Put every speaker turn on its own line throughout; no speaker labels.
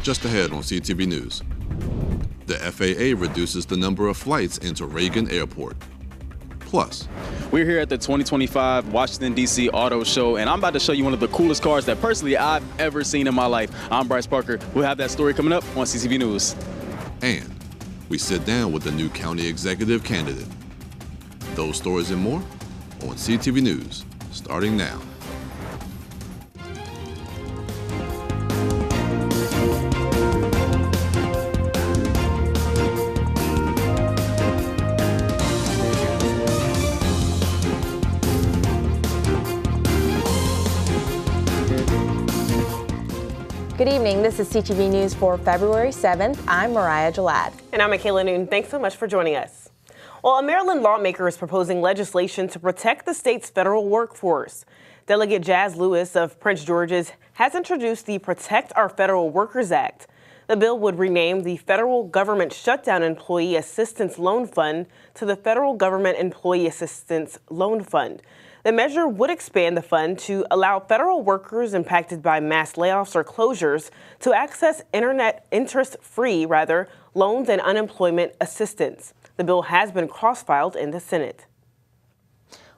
Just ahead on CTV News. The FAA reduces the number of flights into Reagan Airport. Plus,
we're here at the 2025 Washington, D.C. Auto Show, and I'm about to show you one of the coolest cars that personally I've ever seen in my life. I'm Bryce Parker. We'll have that story coming up on CTV News.
And we sit down with the new county executive candidate. Those stories and more on CTV News, starting now.
Good evening. This is CTV News for February 7th. I'm Mariah Jalad.
And I'm Michaela Noon. Thanks so much for joining us. Well, a Maryland lawmaker is proposing legislation to protect the state's federal workforce. Delegate Jazz Lewis of Prince George's has introduced the Protect Our Federal Workers Act. The bill would rename the Federal Government Shutdown Employee Assistance Loan Fund to the Federal Government Employee Assistance Loan Fund. The measure would expand the fund to allow federal workers impacted by mass layoffs or closures to access interest-free loans and unemployment assistance. The bill has been cross-filed in the Senate.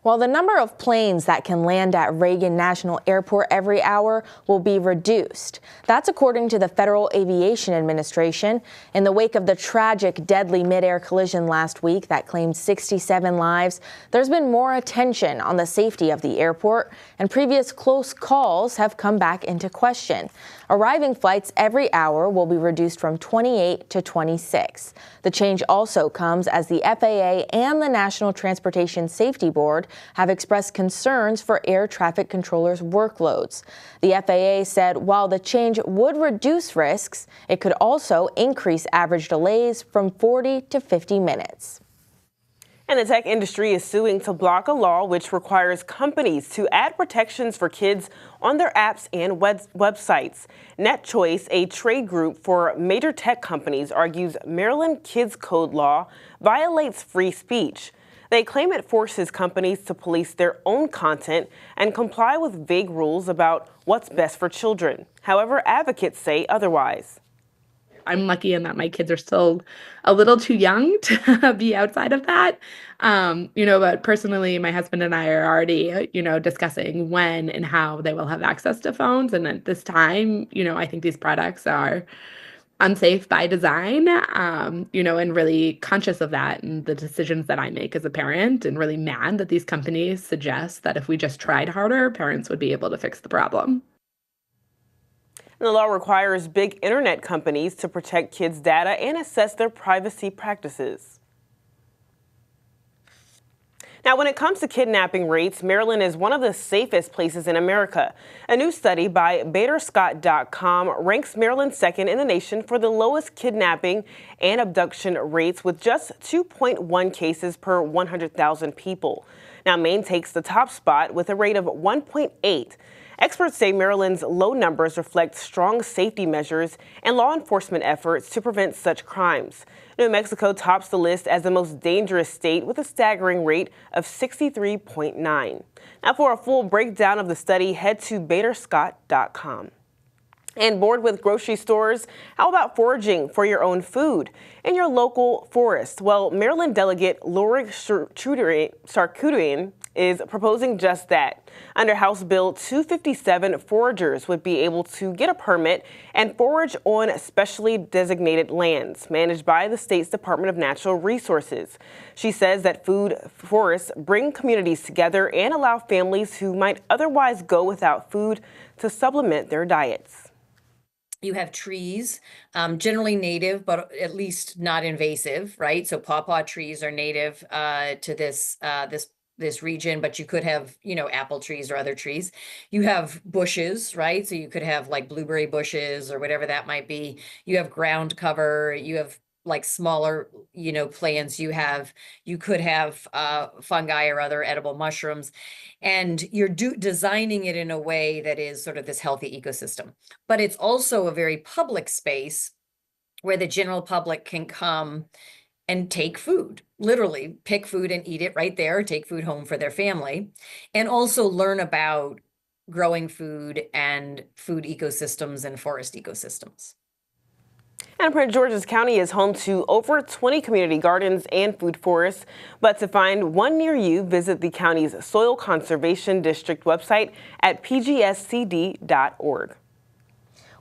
While the number of planes that can land at Reagan National Airport every hour will be reduced. That's according to the Federal Aviation Administration. In the wake of the tragic, deadly mid-air collision last week that claimed 67 lives, there's been more attention on the safety of the airport, and previous close calls have come back into question. Arriving flights every hour will be reduced from 28 to 26. The change also comes as the FAA and the National Transportation Safety Board have expressed concerns for air traffic controllers' workloads. The FAA said while the change would reduce risks, it could also increase average delays from 40 to 50 minutes.
And the tech industry is suing to block a law which requires companies to add protections for kids on their apps and websites. NetChoice, a trade group for major tech companies, argues Maryland Kids Code law violates free speech. They claim it forces companies to police their own content and comply with vague rules about what's best for children. However, advocates say otherwise.
I'm lucky in that my kids are still a little too young to be outside of that. But personally, my husband and I are already, discussing when and how they will have access to phones. And at this time, I think these products are unsafe by design, and really conscious of that and the decisions that I make as a parent, and really mad that these companies suggest that if we just tried harder, parents would be able to fix the problem.
The law requires big internet companies to protect kids' data and assess their privacy practices. Now, when it comes to kidnapping rates, Maryland is one of the safest places in America. A new study by BaderScott.com ranks Maryland second in the nation for the lowest kidnapping and abduction rates, with just 2.1 cases per 100,000 people. Now, Maine takes the top spot with a rate of 1.8. Experts say Maryland's low numbers reflect strong safety measures and law enforcement efforts to prevent such crimes. New Mexico tops the list as the most dangerous state with a staggering rate of 63.9. Now, for a full breakdown of the study, head to BaderScott.com. And bored with grocery stores, how about foraging for your own food in your local forest? Well, Maryland Delegate Lorig Sarkoudian is proposing just that. Under House Bill 257, foragers would be able to get a permit and forage on specially designated lands managed by the state's Department of Natural Resources. She says that food forests bring communities together and allow families who might otherwise go without food to supplement their diets.
You have trees, generally native, but at least not invasive, right? So pawpaw trees are native to this region, but you could have, apple trees or other trees. You have bushes, right? So you could have like blueberry bushes or whatever that might be. You have ground cover. You have like smaller, plants. You could have fungi or other edible mushrooms, and you're designing it in a way that is sort of this healthy ecosystem. But it's also a very public space where the general public can come and take food, literally pick food and eat it right there, take food home for their family, and also learn about growing food and food ecosystems and forest ecosystems.
And Prince George's County is home to over 20 community gardens and food forests. But to find one near you, visit the county's Soil Conservation District website at pgscd.org.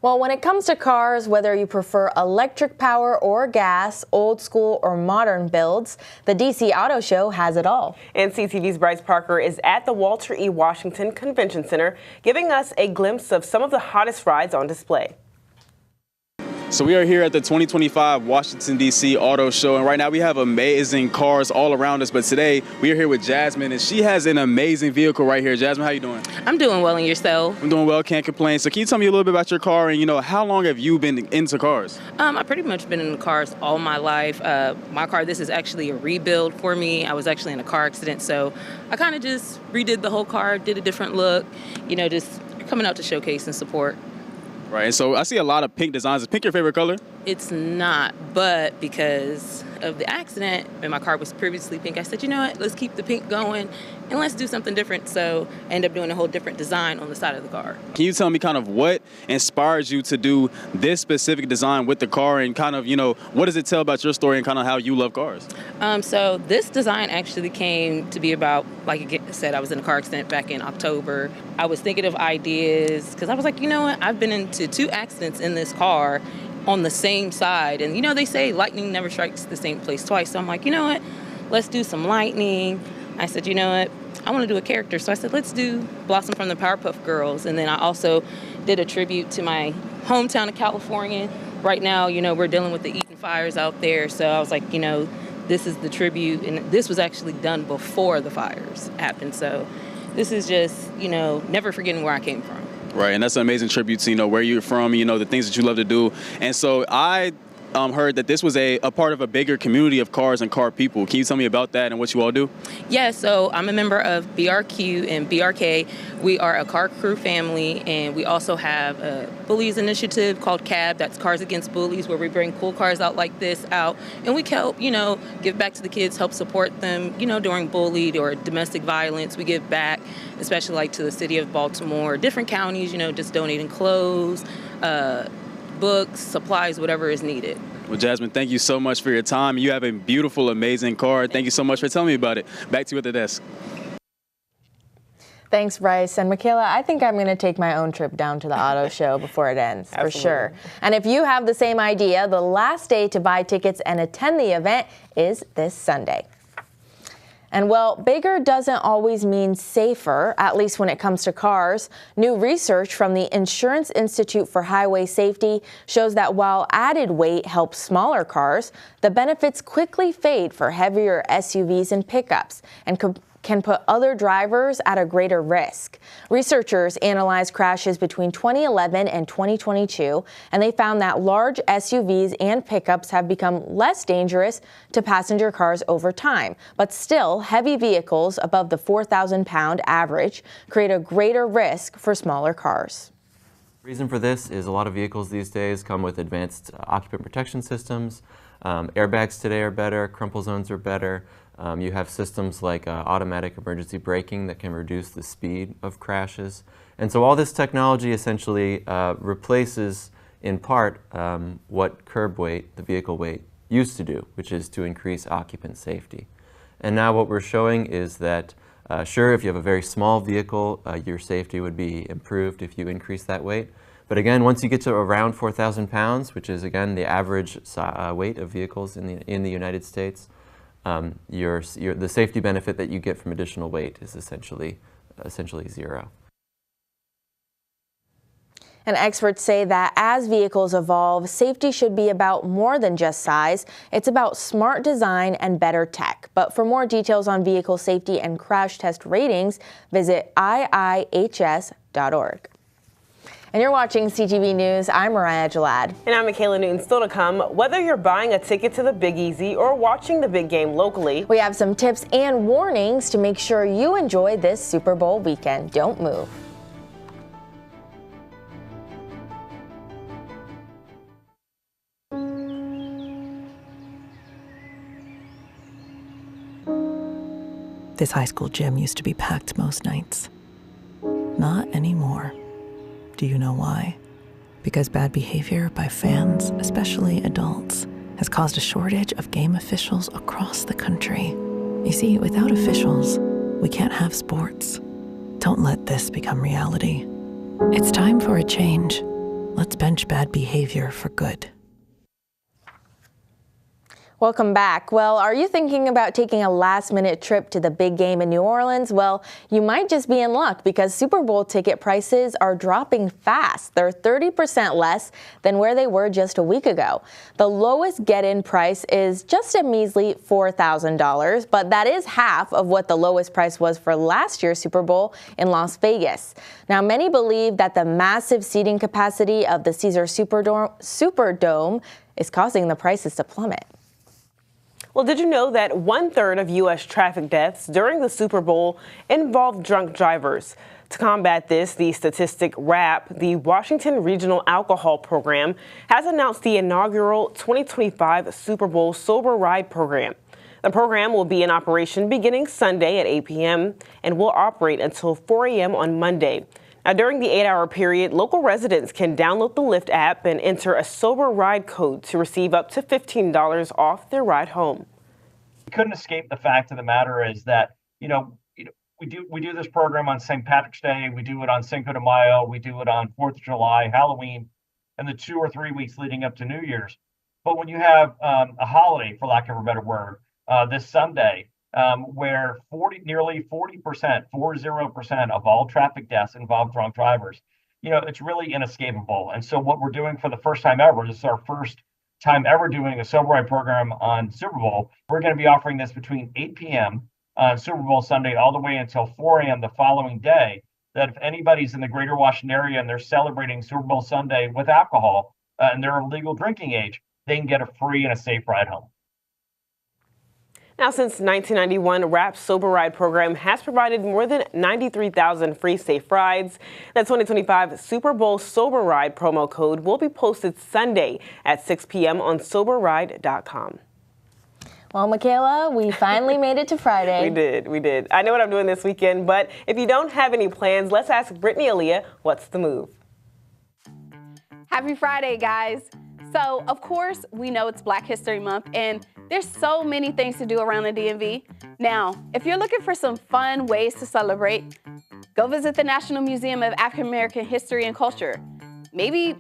Well, when it comes to cars, whether you prefer electric power or gas, old school or modern builds, the DC Auto Show has it all.
And CTV's Bryce Parker is at the Walter E. Washington Convention Center, giving us a glimpse of some of the hottest rides on display.
So we are here at the 2025 Washington, D.C. Auto Show, and right now we have amazing cars all around us, but today we are here with Jasmine, and she has an amazing vehicle right here. Jasmine, how you doing?
I'm doing well, and yourself?
I'm doing well, can't complain. So can you tell me a little bit about your car, and how long have you been into cars?
I've pretty much been in cars all my life. My car, this is actually a rebuild for me. I was actually in a car accident, so I kind of just redid the whole car, did a different look, just coming out to showcase and support.
Right, and so I see a lot of pink designs. Is pink your favorite color?
It's not, but because of the accident and my car was previously pink, I said, you know what, let's keep the pink going and let's do something different. So I ended up doing a whole different design on the side of the car.
Can you tell me kind of what inspires you to do this specific design with the car, and kind of, what does it tell about your story and kind of how you love cars?
So this design actually came to be about, like I said, I was in a car accident back in October. I was thinking of ideas because I was like, you know what, I've been into 2 accidents in this car on the same side. And, they say lightning never strikes the same place twice. So I'm like, you know what, let's do some lightning. I said, you know what, I want to do a character. So I said, let's do Blossom from the Powerpuff Girls. And then I also did a tribute to my hometown of California. Right now, we're dealing with the Eaton fires out there. So I was like, this is the tribute. And this was actually done before the fires happened. So this is just, never forgetting where I came from.
Right, and that's an amazing tribute to, where you're from, the things that you love to do. And so I heard that this was a part of a bigger community of cars and car people. Can you tell me about that and what you all do?
Yeah, so I'm a member of BRQ and BRK. We are a car crew family, and we also have a bullies initiative called CAB, that's Cars Against Bullies, where we bring cool cars out like this out, and we help, give back to the kids, help support them, during bullied or domestic violence. We give back, especially like to the city of Baltimore, different counties, just donating clothes, books, supplies, whatever is needed.
Well, Jasmine, thank you so much for your time. You have a beautiful, amazing car. Thank you so much for telling me about it. Back to you at the desk.
Thanks, Bryce. And Michaela, I think I'm going to take my own trip down to the auto show before it ends, for sure. And if you have the same idea, the last day to buy tickets and attend the event is this Sunday. And well, bigger doesn't always mean safer, at least when it comes to cars. New research from the Insurance Institute for Highway Safety shows that while added weight helps smaller cars, the benefits quickly fade for heavier SUVs and pickups and can put other drivers at a greater risk. Researchers analyzed crashes between 2011 and 2022, and they found that large SUVs and pickups have become less dangerous to passenger cars over time. But still, heavy vehicles above the 4,000-pound average create a greater risk for smaller cars.
The reason for this is a lot of vehicles these days come with advanced occupant protection systems. Airbags today are better, crumple zones are better. You have systems like automatic emergency braking that can reduce the speed of crashes. And so all this technology essentially replaces, in part, what curb weight, the vehicle weight, used to do, which is to increase occupant safety. And now what we're showing is that, sure, if you have a very small vehicle, your safety would be improved if you increase that weight. But again, once you get to around 4,000 pounds, which is, again, the average weight of vehicles in the United States, the safety benefit that you get from additional weight is essentially zero.
And experts say that as vehicles evolve, safety should be about more than just size. It's about smart design and better tech. But for more details on vehicle safety and crash test ratings, visit iihs.org. And you're watching CTV News. I'm Mariah Jalad.
And I'm Michaela Newton. Still to come, whether you're buying a ticket to the Big Easy or watching the big game locally,
we have some tips and warnings to make sure you enjoy this Super Bowl weekend. Don't move.
This high school gym used to be packed most nights. Not anymore. Do you know why? Because bad behavior by fans, especially adults, has caused a shortage of game officials across the country. You see, without officials, we can't have sports. Don't let this become reality. It's time for a change. Let's bench bad behavior for good.
Welcome back. Well, are you thinking about taking a last-minute trip to the big game in New Orleans? Well, you might just be in luck because Super Bowl ticket prices are dropping fast. They're 30% less than where they were just a week ago. The lowest get-in price is just a measly $4,000, but that is half of what the lowest price was for last year's Super Bowl in Las Vegas. Now, many believe that the massive seating capacity of the Caesars Superdome is causing the prices to plummet.
Well, did you know that 1/3 of U.S. traffic deaths during the Super Bowl involved drunk drivers? To combat this, the statistic WRAP, the Washington Regional Alcohol Program, has announced the inaugural 2025 Super Bowl Sober Ride program. The program will be in operation beginning Sunday at 8 p.m. and will operate until 4 a.m. on Monday. Now, during the 8-hour period, local residents can download the Lyft app and enter a Sober Ride code to receive up to $15 off their ride home.
We couldn't escape the fact of the matter is that, we do this program on St. Patrick's Day, we do it on Cinco de Mayo, we do it on 4th of July, Halloween, and the 2 or 3 weeks leading up to New Year's. But when you have a holiday, for lack of a better word, this Sunday, where nearly 40% of all traffic deaths involve drunk drivers. It's really inescapable. And so what we're doing for the first time ever, this is our first time ever doing a Sober Ride program on Super Bowl. We're going to be offering this between 8 p.m. on Super Bowl Sunday all the way until 4 a.m. the following day, that if anybody's in the greater Washington area and they're celebrating Super Bowl Sunday with alcohol and they're of legal drinking age, they can get a free and a safe ride home.
Now, since 1991, WRAP's Sober Ride program has provided more than 93,000 free safe rides. The 2025 Super Bowl Sober Ride promo code will be posted Sunday at 6 p.m. on SoberRide.com.
Well, Michaela, we finally made it to Friday.
We did. I know what I'm doing this weekend, but if you don't have any plans, let's ask Brittany Aaliyah, what's the move?
Happy Friday, guys. So, of course, we know it's Black History Month, and there's so many things to do around the DMV. Now, if you're looking for some fun ways to celebrate, go visit the National Museum of African American History and Culture. Maybe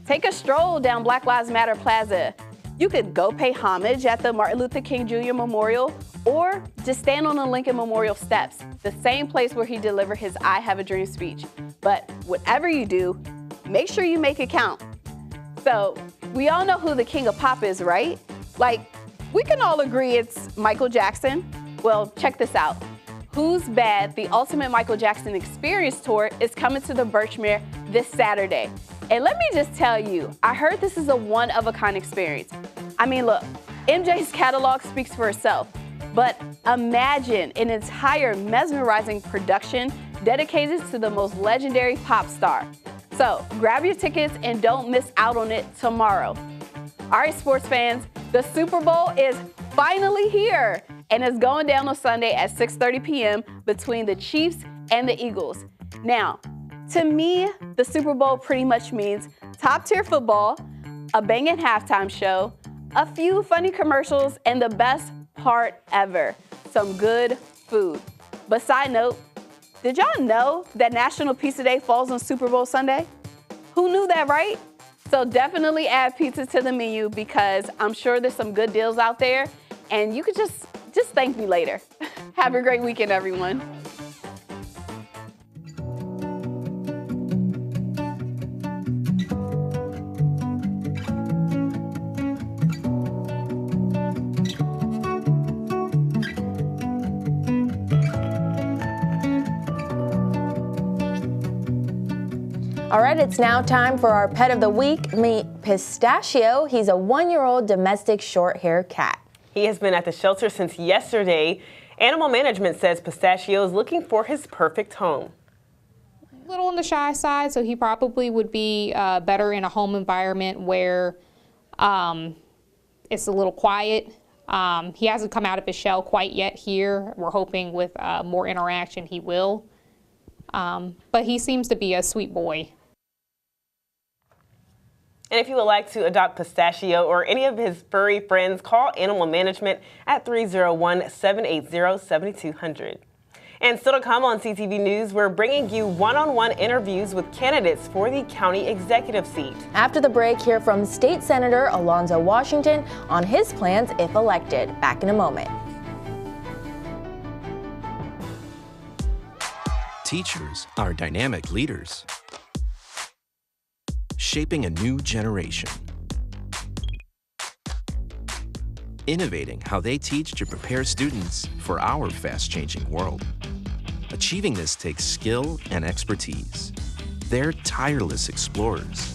take a stroll down Black Lives Matter Plaza. You could go pay homage at the Martin Luther King Jr. Memorial, or just stand on the Lincoln Memorial steps, the same place where he delivered his I Have a Dream speech. But whatever you do, make sure you make it count. So, we all know who the king of pop is, right? Like, we can all agree it's Michael Jackson. Well, check this out. Who's Bad, the Ultimate Michael Jackson Experience Tour, is coming to the Birchmere this Saturday. And let me just tell you, I heard this is a one-of-a-kind experience. I mean, look, MJ's catalog speaks for itself, but imagine an entire mesmerizing production dedicated to the most legendary pop star. So grab your tickets and don't miss out on it tomorrow. All right, sports fans, the Super Bowl is finally here, and it's going down on Sunday at 6:30 p.m. between the Chiefs and the Eagles. Now, to me, the Super Bowl pretty much means top-tier football, a banging halftime show, a few funny commercials, and the best part ever, some good food. But side note, did y'all know that National Pizza Day falls on Super Bowl Sunday? Who knew that, right? So definitely add pizza to the menu because I'm sure there's some good deals out there, and you could just thank me later. Have a great weekend, everyone.
All right, it's now time for our pet of the week. Meet Pistachio. He's a 1-year-old domestic short-hair cat.
He has been at the shelter since yesterday. Animal management says Pistachio is looking for his perfect home.
A little on the shy side, so he probably would be better in a home environment where it's a little quiet. He hasn't come out of his shell quite yet here. We're hoping with more interaction he will. But he seems to be a sweet boy.
And if you would like to adopt Pistachio or any of his furry friends, call Animal Management at 301-780-7200. And still to come on CTV News, we're bringing you one-on-one interviews with candidates for the county executive seat.
After the break, hear from State Senator Alonzo Washington on his plans if elected. Back in a moment.
Teachers are dynamic leaders, shaping a new generation, innovating how they teach to prepare students for our fast-changing world. Achieving this takes skill and expertise. They're tireless explorers,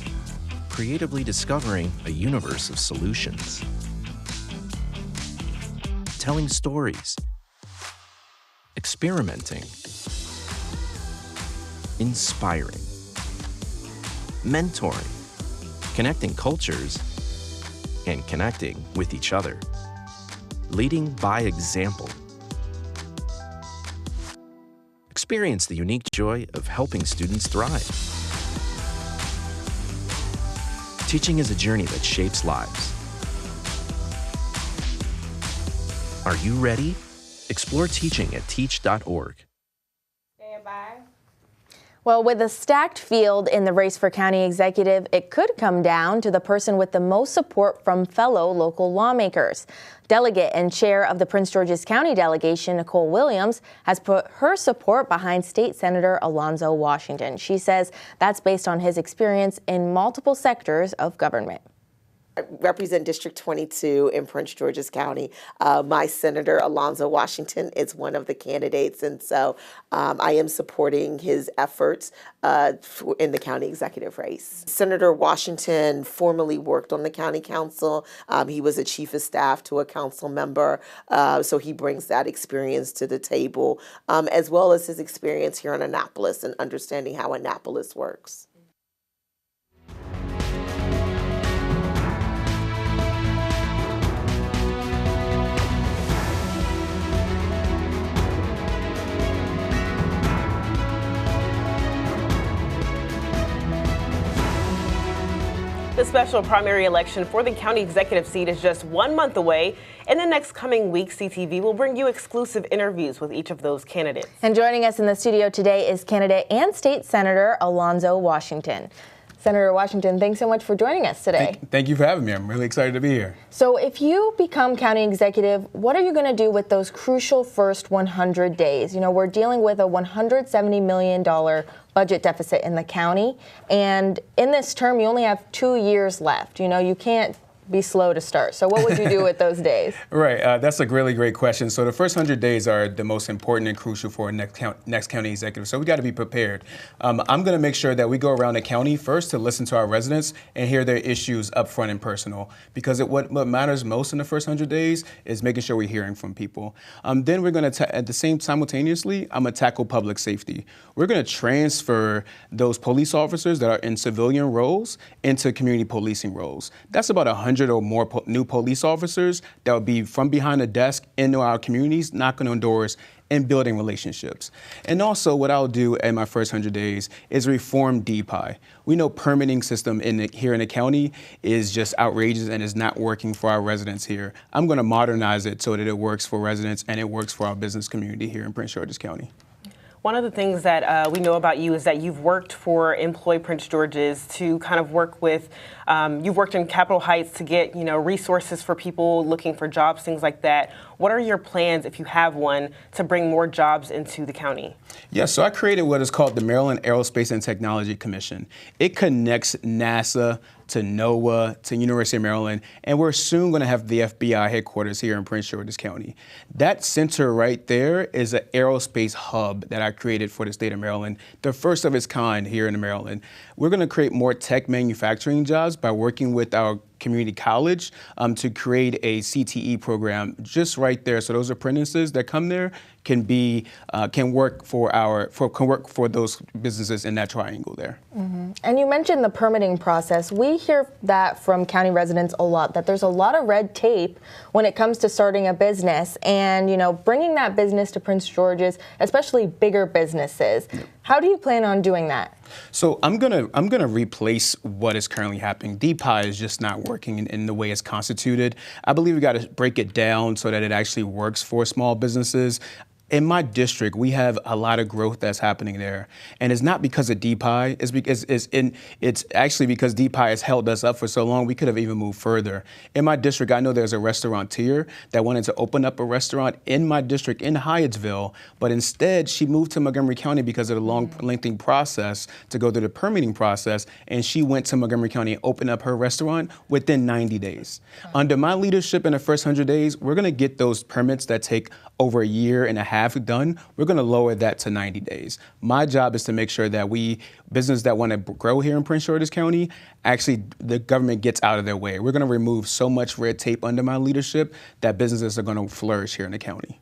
creatively discovering a universe of solutions, telling stories, experimenting, inspiring, mentoring, connecting cultures, and connecting with each other. Leading by example. Experience the unique joy of helping students thrive. Teaching is a journey that shapes lives. Are you ready? Explore teaching at teach.org.
Stand by.
Well, with a stacked field in the race for county executive, it could come down to the person with the most support from fellow local lawmakers. Delegate and chair of the Prince George's County delegation, Nicole Williams, has put her support behind State Senator Alonzo Washington. She says that's based on his experience in multiple sectors of government.
I represent District 22 in Prince George's County. My Senator Alonzo Washington is one of the candidates, and so I am supporting his efforts in the county executive race. Senator Washington formerly worked on the county council. He was a chief of staff to a council member, so he brings that experience to the table, as well as his experience here in Annapolis and understanding how Annapolis works.
The special primary election for the county executive seat is just 1 month away. In the next coming weeks, CTV will bring you exclusive interviews with each of those candidates.
And joining us in the studio today is candidate and state senator Alonzo Washington. Senator Washington, thanks so much for joining us today.
Thank you for having me. I'm really excited to be here.
So if you become county executive, what are you going to do with those crucial first 100 days? You know, we're dealing with a $170 million budget deficit in the county. And in this term, you only have 2 years left. You know, you can't be slow to start. So what would you do with those days?
Right. That's a really great question. So the first 100 days are the most important and crucial for a next county executive. So we got to be prepared. I'm going to make sure that we go around the county first to listen to our residents and hear their issues up front and personal. Because what matters most in the first 100 days is making sure we're hearing from people. Then we're going to, at the same simultaneously, I'm going to tackle public safety. We're going to transfer those police officers that are in civilian roles into community policing roles. That's about 100 or more new police officers that will be from behind the desk into our communities, knocking on doors and building relationships. And also what I'll do in my first 100 days is reform DPI. We know permitting system here in the county is just outrageous and is not working for our residents here. I'm going to modernize it so that it works for residents and it works for our business community here in Prince George's County.
One of the things that we know about you is that you've worked for Employ Prince George's to kind of work with, you've worked in Capitol Heights to get, you know, resources for people looking for jobs, things like that. What are your plans, if you have one, to bring more jobs into the county?
Yeah, so I created what is called the Maryland Aerospace and Technology Commission. It connects NASA to NOAA, to University of Maryland, and we're soon going to have the FBI headquarters here in Prince George's County. That center right there is an aerospace hub that I created for the state of Maryland, the first of its kind here in Maryland. We're going to create more tech manufacturing jobs by working with our community college to create a CTE program just right there. So those apprentices that come there can work for those businesses in that triangle there.
And you mentioned the permitting process. We hear that from county residents a lot, that there's a lot of red tape when it comes to starting a business and, bringing that business to Prince George's, especially bigger businesses. How do you plan on doing that?
So I'm gonna replace what is currently happening. DPI is just not working in the way it's constituted. I believe we got to break it down so that it actually works for small businesses. In my district, we have a lot of growth that's happening there, and it's not because of DPI. It's actually because DPI has held us up for so long. We could have even moved further. In my district, I know there's a restaurateur that wanted to open up a restaurant in my district in Hyattsville, but instead she moved to Montgomery County because of the long, lengthy process to go through the permitting process, and she went to Montgomery County and opened up her restaurant within 90 days. Under my leadership in the first 100 days, we're going to get those permits that take over a year and a half done. We're going to lower that to 90 days. My job is to make sure that businesses that want to grow here in Prince George's County, actually the government gets out of their way. We're going to remove so much red tape under my leadership that businesses are going to flourish here in the county.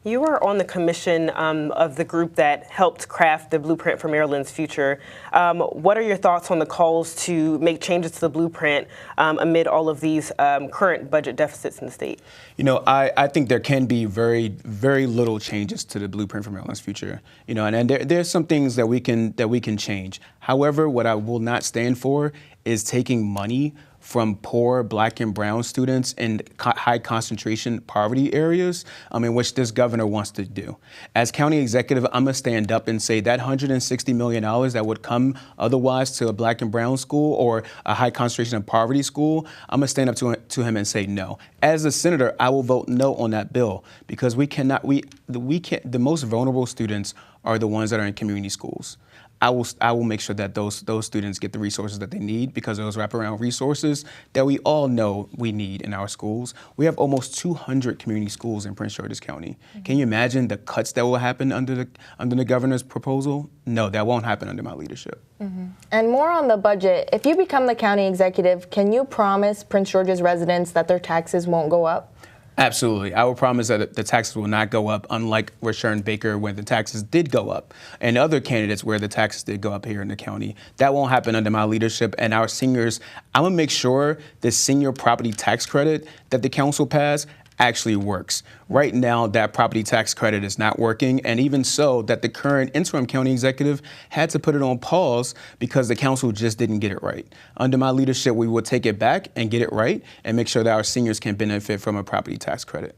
You were on the commission of the group that helped craft the blueprint for Maryland's future. What are your thoughts on the calls to make changes to the blueprint amid all of these current budget deficits in the state?
I think there can be very, very little changes to the blueprint for Maryland's future. And there's some things that we can change. However, what I will not stand for is taking money from poor Black and brown students in high concentration poverty areas, in which this governor wants to do. As county executive, I'm gonna stand up and say that $160 million that would come otherwise to a Black and brown school or a high concentration of poverty school, I'm gonna stand up to him and say no. As a senator, I will vote no on that bill because the most vulnerable students are the ones that are in community schools. I will make sure that those students get the resources that they need because of those wraparound resources that we all know we need in our schools. We have almost 200 community schools in Prince George's County. Can you imagine the cuts that will happen under the governor's proposal? No, that won't happen under my leadership.
And more on the budget, if you become the county executive, can you promise Prince George's residents that their taxes won't go up?
Absolutely. I will promise that the taxes will not go up, unlike Rashawn Baker when the taxes did go up, and other candidates where the taxes did go up here in the county. That won't happen under my leadership. And our seniors, I'm going to make sure the senior property tax credit that the council passed actually works. Right now, that property tax credit is not working, and even so, that the current interim county executive had to put it on pause because the council just didn't get it right. Under my leadership, we will take it back and get it right and make sure that our seniors can benefit from a property tax credit.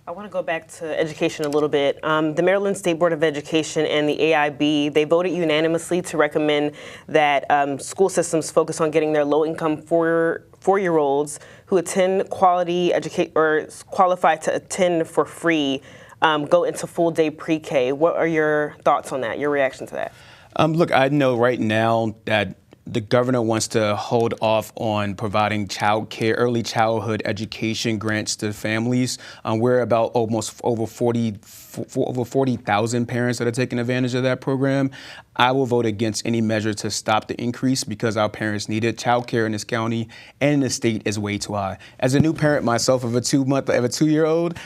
I want to go back to education a little bit. The Maryland State Board of Education and the AIB, they voted unanimously to recommend that school systems focus on getting their low-income four-year-olds who attend quality education or qualify to attend for free go into full-day pre-K. What are your thoughts on that, your reaction to that?
Look, I know right now that the governor wants to hold off on providing child care, early childhood education grants to families. We're about almost over 40,000 parents that are taking advantage of that program. I will vote against any measure to stop the increase because our parents need it. Child care in this county and in the state is way too high. As a new parent myself of a 2-year-old,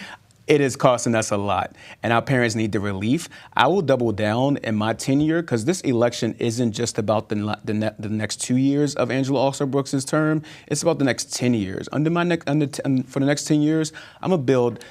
it is costing us a lot, and our parents need the relief. I will double down in my tenure because this election isn't just about the next 2 years of Angela Alston-Brooks' term. It's about the next 10 years. For the next 10 years, I'm gonna build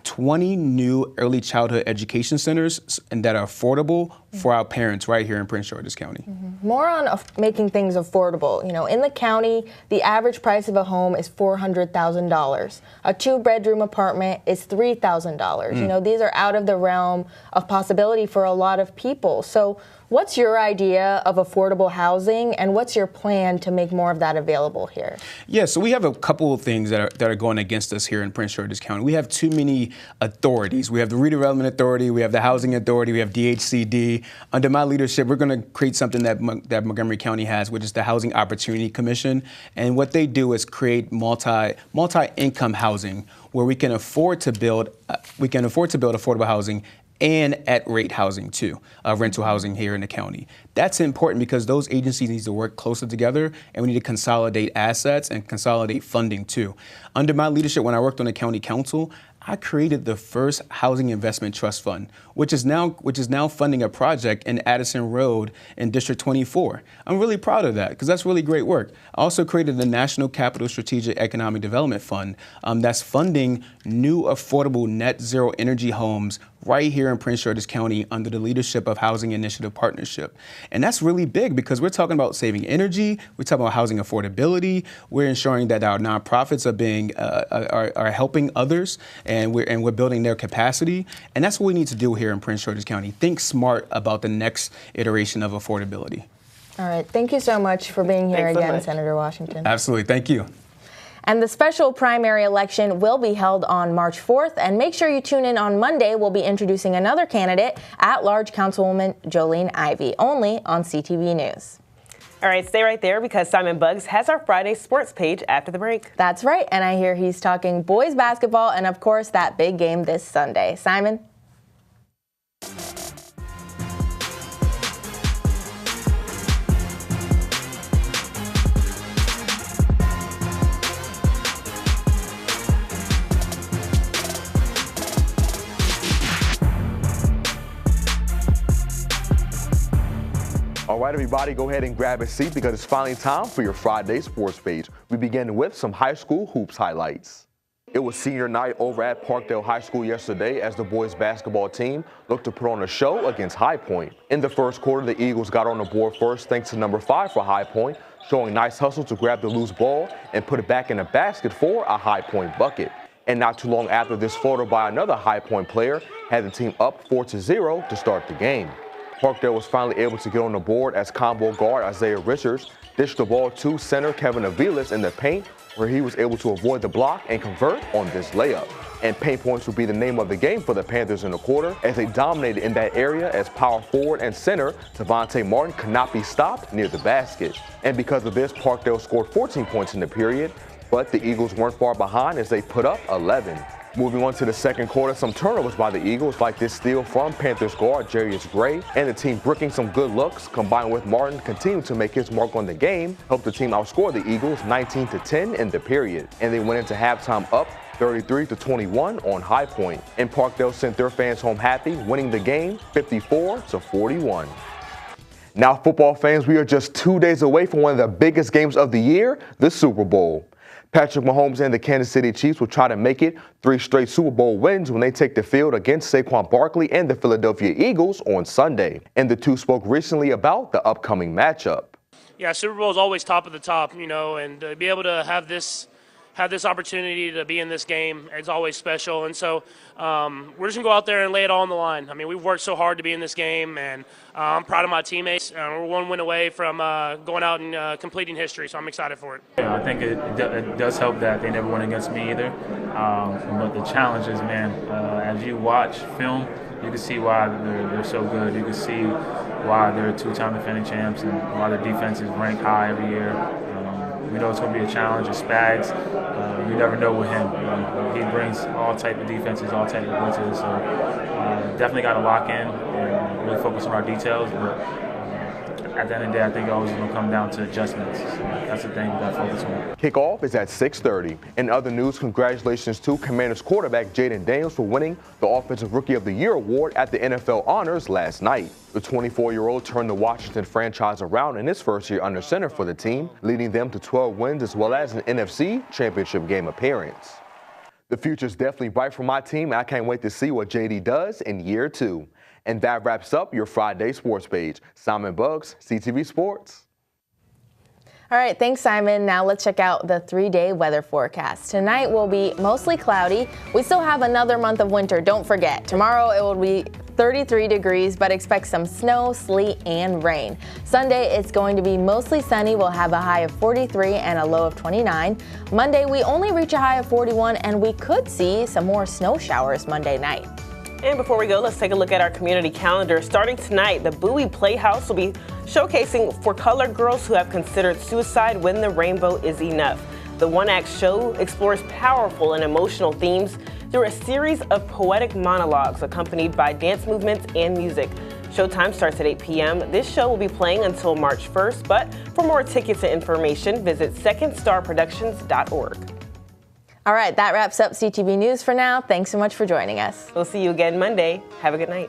20 new early childhood education centers and that are affordable for our parents right here in Prince George's County.
More on making things affordable. In the county, the average price of a home is $400,000. A 2-bedroom apartment is $3,000. These are out of the realm of possibility for a lot of people. So what's your idea of affordable housing, and what's your plan to make more of that available here?
Yeah, so we have a couple of things that are going against us here in Prince George's County. We have too many authorities. We have the Redevelopment Authority, we have the Housing Authority, we have DHCD. Under my leadership, we're going to create something that Montgomery County has, which is the Housing Opportunity Commission. And what they do is create multi-income housing where we can afford to build affordable housing and at-rate housing too, rental housing here in the county. That's important because those agencies need to work closer together, and we need to consolidate assets and consolidate funding too. Under my leadership, when I worked on the county council, I created the first housing investment trust fund, which is now funding a project in Addison Road in District 24. I'm really proud of that because that's really great work. I also created the National Capital Strategic Economic Development Fund that's funding new affordable net zero energy homes right here in Prince George's County under the leadership of Housing Initiative Partnership. And that's really big because we're talking about saving energy, we're talking about housing affordability, we're ensuring that our nonprofits are helping others, and we're building their capacity. And that's what we need to do here in Prince George's County. Think smart about the next iteration of affordability.
All right, thank you so much for being here again, Senator Washington.
Absolutely, thank you.
And the special primary election will be held on March 4th. And make sure you tune in on Monday. We'll be introducing another candidate, at-large Councilwoman Jolene Ivey, only on CTV News.
All right, stay right there because Simon Buggs has our Friday sports page after the break.
That's right. And I hear he's talking boys basketball and, of course, that big game this Sunday. Simon?
All right, everybody, go ahead and grab a seat because it's finally time for your Friday sports page. We begin with some high school hoops highlights. It was senior night over at Parkdale High School yesterday as the boys basketball team looked to put on a show against High Point. In the first quarter, the Eagles got on the board first thanks to number 5 for High Point, showing nice hustle to grab the loose ball and put it back in the basket for a High Point bucket. And not too long after, this floater by another High Point player had the team up 4-0 to start the game. Parkdale was finally able to get on the board as combo guard Isaiah Richards dished the ball to center Kevin Aviles in the paint, where he was able to avoid the block and convert on this layup. And paint points would be the name of the game for the Panthers in the quarter as they dominated in that area as power forward and center Tavante Martin could not be stopped near the basket. And because of this, Parkdale scored 14 points in the period, but the Eagles weren't far behind as they put up 11. Moving on to the second quarter, some turnovers by the Eagles, like this steal from Panthers guard Jarius Gray, and the team bricking some good looks, combined with Martin continuing to make his mark on the game, helped the team outscore the Eagles 19-10 in the period. And they went into halftime up 33-21 on High Point. And Parkdale sent their fans home happy, winning the game 54-41. Now, football fans, we are just 2 days away from one of the biggest games of the year, the Super Bowl. Patrick Mahomes and the Kansas City Chiefs will try to make it 3 straight Super Bowl wins when they take the field against Saquon Barkley and the Philadelphia Eagles on Sunday. And the two spoke recently about the upcoming matchup.
Yeah, Super Bowl is always top of the top, and to be able to have this opportunity to be in this game, it's always special. And so we're just going to go out there and lay it all on the line. I mean, we've worked so hard to be in this game, and I'm proud of my teammates. We're one win away from going out and completing history, so I'm excited for it.
Yeah, I think it does help that they never won against me either. But the challenge is, man, as you watch film, you can see why they're so good. You can see why they're 2-time defending champs and why their defense is ranked high every year. We know it's going to be a challenge. It's Spags. You never know with him. He brings all type of defenses, all type of blitzes. So definitely got to lock in and really focus on our details. But at the end of the day, I think it always going to come down to adjustments. So that's the thing we got to focus on.
Kickoff is at 6:30. In other news, congratulations to Commanders quarterback Jaden Daniels for winning the Offensive Rookie of the Year award at the NFL Honors last night. The 24-year-old turned the Washington franchise around in his first year under center for the team, leading them to 12 wins as well as an NFC Championship game appearance. The future's definitely bright for my team, and I can't wait to see what JD does in year 2. And that wraps up your Friday sports page. Simon Buggs, CTV Sports.
All right, thanks, Simon. Now let's check out the 3-day weather forecast. Tonight will be mostly cloudy. We still have another month of winter, don't forget. Tomorrow it will be 33 degrees, but expect some snow, sleet, and rain. Sunday, it's going to be mostly sunny. We'll have a high of 43 and a low of 29. Monday, we only reach a high of 41, and we could see some more snow showers Monday night.
And before we go, let's take a look at our community calendar. Starting tonight, the Bowie Playhouse will be showcasing for colored girls who have considered suicide when the rainbow is enough. The one-act show explores powerful and emotional themes through a series of poetic monologues accompanied by dance movements and music. Showtime starts at 8 p.m. This show will be playing until March 1st, but for more tickets and information, visit secondstarproductions.org.
All right, that wraps up CTV News for now. Thanks so much for joining us.
We'll see you again Monday. Have a good night.